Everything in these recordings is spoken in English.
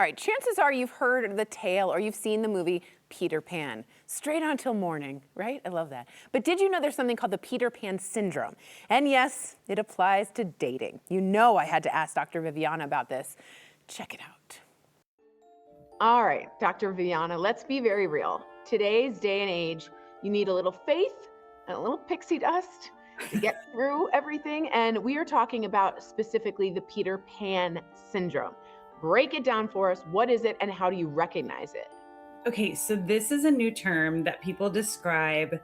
All right, chances are you've heard the tale or you've seen the movie Peter Pan. Straight on till morning, right? I love that. But did you know there's something called the Peter Pan syndrome? And yes, it applies to dating. You know I had to ask Dr. Viviana about this. Check it out. All right, Dr. Viviana, let's be very real. Today's day and age, you need a little faith and a little pixie dust to get through everything. And we are talking about specifically the Peter Pan syndrome. Break it down for us. What is it and how do you recognize it? Okay, so this is a new term that people describe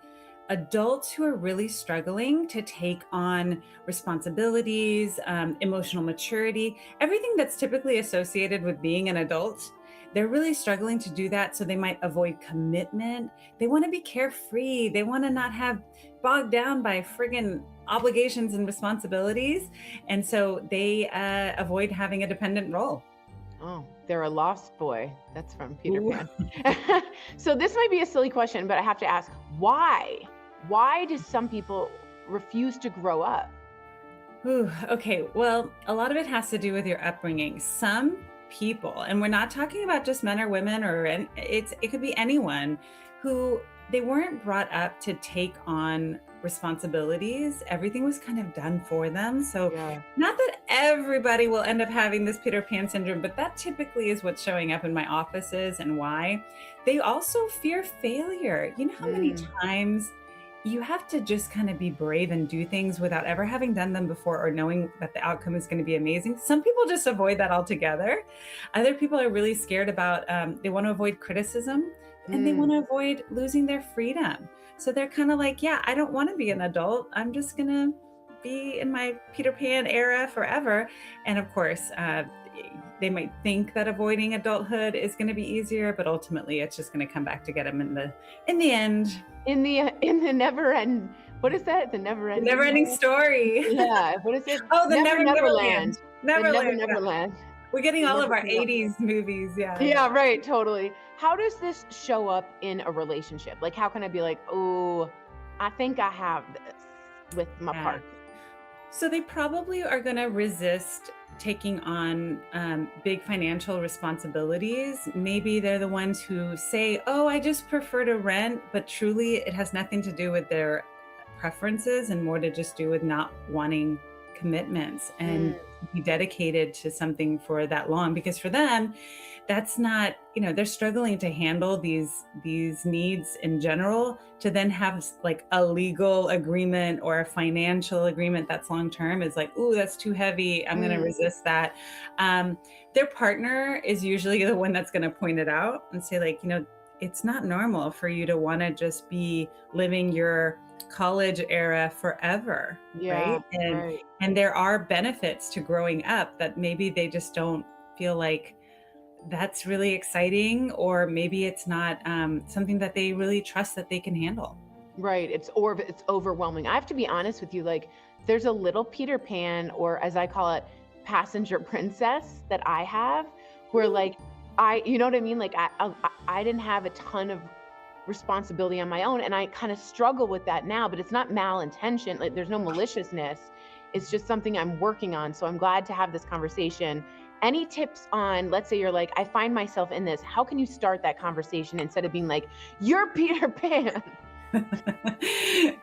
adults who are really struggling to take on responsibilities, emotional maturity, everything that's typically associated with being an adult. They're really struggling to do that, so they might avoid commitment. They want to be carefree. They want to not have bogged down by friggin' obligations and responsibilities. And so they avoid having a dependent role. Oh, they're a lost boy. That's from Peter Pan. So this might be a silly question, but I have to ask, why? Why do some people refuse to grow up? Ooh, okay, well, a lot of it has to do with your upbringing. Some people, and we're not talking about just men or women, it could be anyone who they weren't brought up to take on responsibilities. Everything was kind of done for them. So not that everybody will end up having this Peter Pan syndrome, but that typically is what's showing up in my offices and why. They also fear failure. You know how many times you have to just kind of be brave and do things without ever having done them before or knowing that the outcome is going to be amazing. Some people just avoid that altogether. Other people are really scared about, they want to avoid criticism and they want to avoid losing their freedom. So they're kind of like, yeah, I don't want to be an adult. I'm just going to be in my Peter Pan era forever. And of course, they might think that avoiding adulthood is going to be easier, but ultimately it's just going to come back to get them in the end. In the never end, what is that? The never ending story. Yeah. What is it? Oh, the Neverland. Neverland. We're getting all of our 80s movies. Yeah. Yeah, right. Totally. How does this show up in a relationship? Like, how can I be like, oh, I think I have this with my partner? So they probably are going to resist taking on big financial responsibilities. Maybe they're the ones who say, oh, I just prefer to rent, but truly it has nothing to do with their preferences and more to just do with not wanting commitments and be dedicated to something for that long. Because for them, that's not, they're struggling to handle these needs in general, to then have like a legal agreement or a financial agreement that's long-term is like, ooh, that's too heavy. I'm going to resist that. Their partner is usually the one that's going to point it out and say like, it's not normal for you to want to just be living your college era forever. Yeah, right? And there are benefits to growing up that maybe they just don't feel like that's really exciting, or maybe it's not something that they really trust that they can handle. Right. It's overwhelming. I have to be honest with you. Like, there's a little Peter Pan, or as I call it, passenger princess that I have, where like you know what I mean? Like I didn't have a ton of responsibility on my own, and I kind of struggle with that now. But it's not malintention. Like, there's no maliciousness. It's just something I'm working on. So I'm glad to have this conversation. Any tips on, let's say you're like, I find myself in this, how can you start that conversation instead of being like, you're Peter Pan?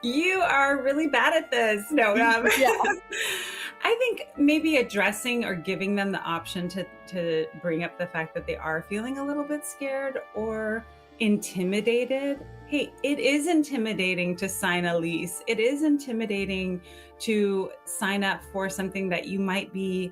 You are really bad at this. No, Yeah. I think maybe addressing or giving them the option to bring up the fact that they are feeling a little bit scared or intimidated. Hey, it is intimidating to sign a lease. It is intimidating to sign up for something that you might be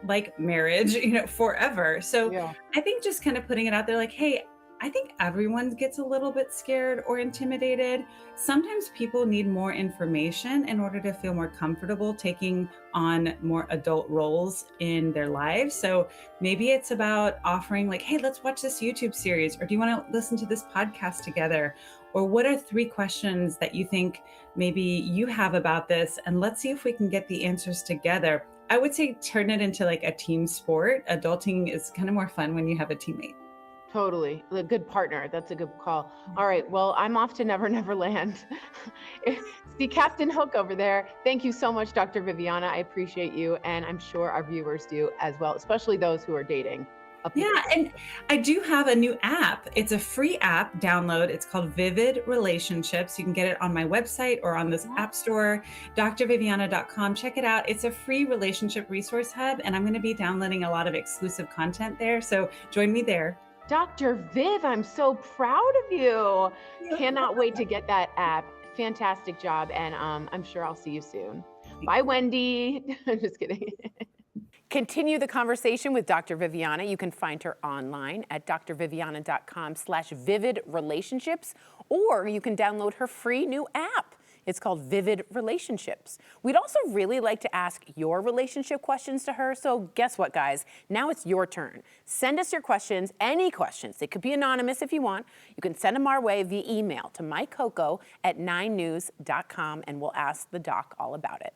like marriage, forever. So I think just kind of putting it out there like, hey, I think everyone gets a little bit scared or intimidated. Sometimes people need more information in order to feel more comfortable taking on more adult roles in their lives. So maybe it's about offering like, hey, let's watch this YouTube series, or do you want to listen to this podcast together? Or what are 3 questions that you think maybe you have about this? And let's see if we can get the answers together. I would say turn it into like a team sport. Adulting is kind of more fun when you have a teammate. Totally. A good partner. That's a good call. All right. Well, I'm off to Neverland. See Captain Hook over there. Thank you so much, Dr. Viviana. I appreciate you. And I'm sure our viewers do as well, especially those who are dating. Yeah, and I do have a new app. It's a free app download. It's called Vivid Relationships. You can get it on my website or on this app store, drviviana.com. Check it out. It's a free relationship resource hub, and I'm going to be downloading a lot of exclusive content there. So join me there. Dr. Viv, I'm so proud of you. Cannot wait to get that app. Fantastic job. And I'm sure I'll see you soon. Bye, Wendy. I'm just kidding. Continue the conversation with Dr. Viviana. You can find her online at drviviana.com/vivid relationships, or you can download her free new app. It's called Vivid Relationships. We'd also really like to ask your relationship questions to her, so guess what, guys? Now it's your turn. Send us your questions, any questions. It could be anonymous if you want. You can send them our way via email to mycoco@9news.com, and we'll ask the doc all about it.